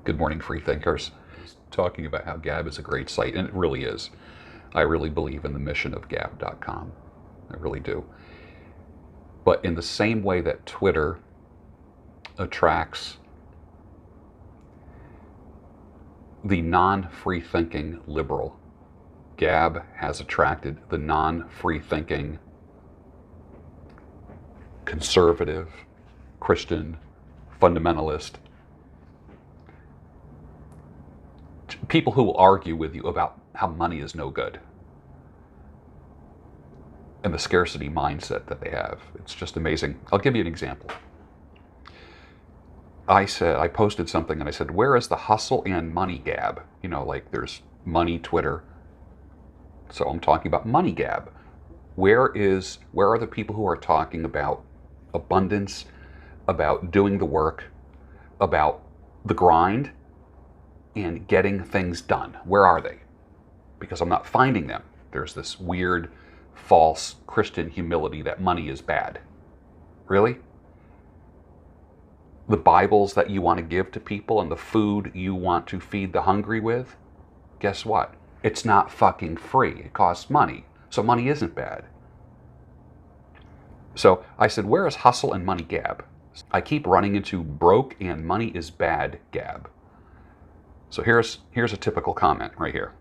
Good morning, free thinkers. Talking about how Gab is a great site, and it really is. I really believe in the mission of Gab.com. I really do. But in the same way that Twitter attracts the non-free thinking liberal, Gab has attracted the non-free thinking conservative, Christian, fundamentalist, people who will argue with you about how money is no good and the scarcity mindset that they have. It's just amazing. I'll give you an example. I posted something and I said, where is the hustle and money Gab? You know, like there's money Twitter. So I'm talking about money Gab. Where are the people who are talking about abundance, about doing the work, about the grind, and getting things done? Where are they? Because I'm not finding them. There's this weird, false Christian humility that money is bad. Really? The Bibles that you want to give to people and the food you want to feed the hungry with, guess what? It's not fucking free. It costs money. So money isn't bad. So I said, where is hustle and money Gab? I keep running into broke and money is bad Gab. So here's a typical comment right here.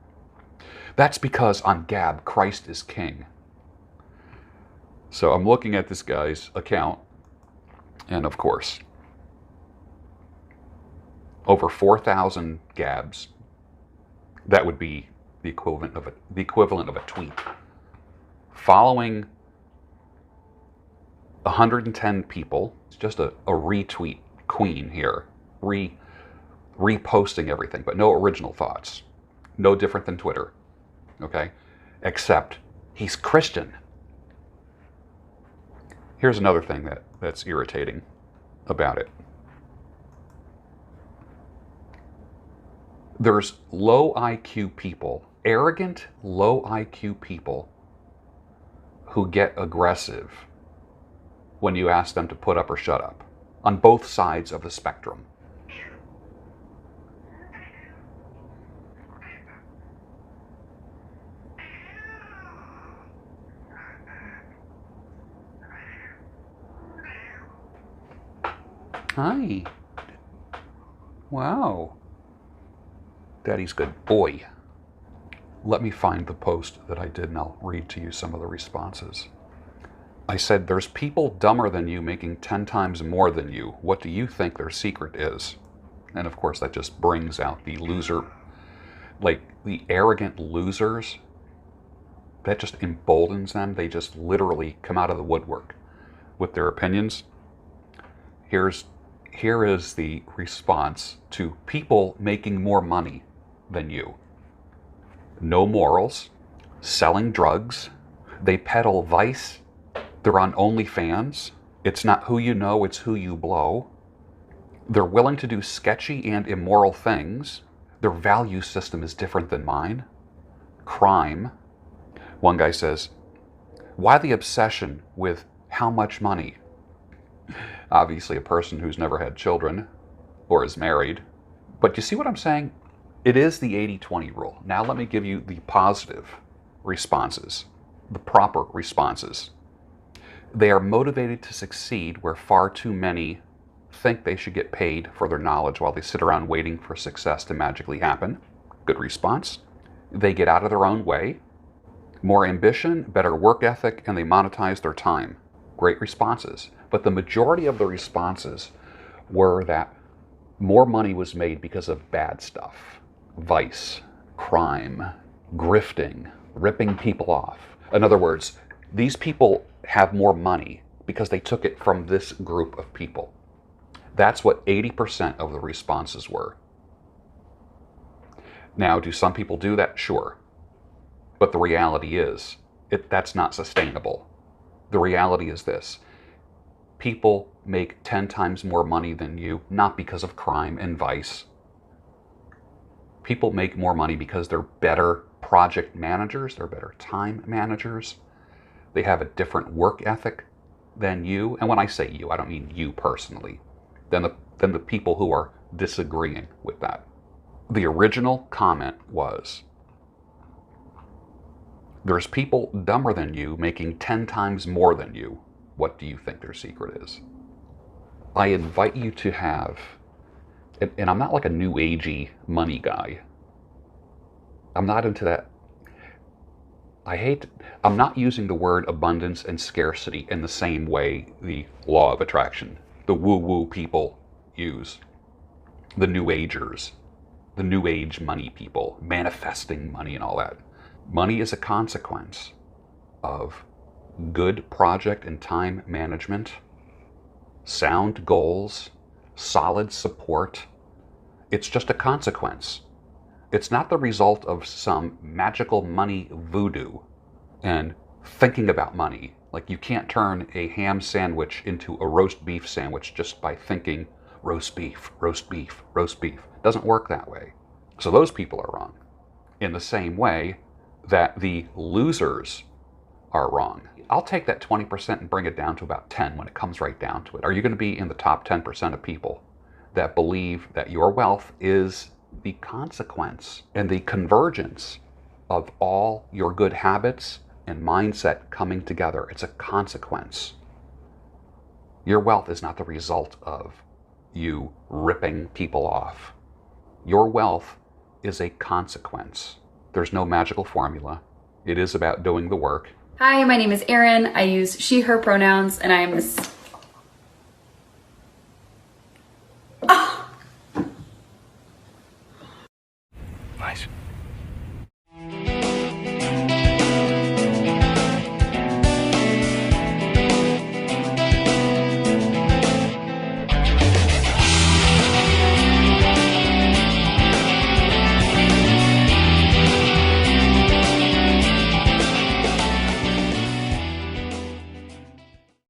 That's because on Gab, Christ is king. So I'm looking at this guy's account, and of course, over 4,000 Gabs. That would be the equivalent of a tweet. Following 110 people. It's just a retweet queen here. Reposting everything, but no original thoughts. No different than Twitter. Okay? Except he's Christian. Here's another thing that's irritating about it. There's low IQ people, arrogant, low IQ people who get aggressive when you ask them to put up or shut up on both sides of the spectrum. Hi. Wow. Daddy's good boy. Let me find the post that I did and I'll read to you some of the responses. I said, there's people dumber than you making 10 times more than you. What do you think their secret is? And of course that just brings out the loser, like the arrogant losers. That just emboldens them. They just literally come out of the woodwork with their opinions. Here is the response to people making more money than you. No morals, selling drugs, they peddle vice, they're on OnlyFans, it's not who you know, it's who you blow. They're willing to do sketchy and immoral things. Their value system is different than mine. Crime. One guy says, why the obsession with how much money? Obviously a person who's never had children or is married. But you see what I'm saying? It is the 80-20 rule. Now let me give you the positive responses, the proper responses. They are motivated to succeed where far too many think they should get paid for their knowledge while they sit around waiting for success to magically happen. Good response. They get out of their own way. More ambition, better work ethic, and they monetize their time. Great responses. But the majority of the responses were that more money was made because of bad stuff. Vice, crime, grifting, ripping people off. In other words, these people have more money because they took it from this group of people. That's what 80% of the responses were. Now, do some people do that? Sure. But the reality is, that's not sustainable. The reality is this. People make 10 times more money than you, not because of crime and vice. People make more money because they're better project managers, they're better time managers. They have a different work ethic than you. And when I say you, I don't mean you personally. Than the people who are disagreeing with that. The original comment was, there's people dumber than you making 10 times more than you. What do you think their secret is? I invite you to have, and I'm not like a new agey money guy. I'm not into that. I'm not using the word abundance and scarcity in the same way the law of attraction, the woo-woo people use, the new agers, the new age money people, manifesting money and all that. Money is a consequence of good project and time management, sound goals, solid support. It's just a consequence. It's not the result of some magical money voodoo and thinking about money. Like, you can't turn a ham sandwich into a roast beef sandwich just by thinking roast beef, roast beef, roast beef. It doesn't work that way. So those people are wrong. In the same way that the losers are wrong. I'll take that 20% and bring it down to about 10 when it comes right down to it. Are you going to be in the top 10% of people that believe that your wealth is the consequence and the convergence of all your good habits and mindset coming together? It's a consequence. Your wealth is not the result of you ripping people off. Your wealth is a consequence. There's no magical formula. It is about doing the work. Hi, my name is Erin. I use she, her pronouns, and I'm Nice.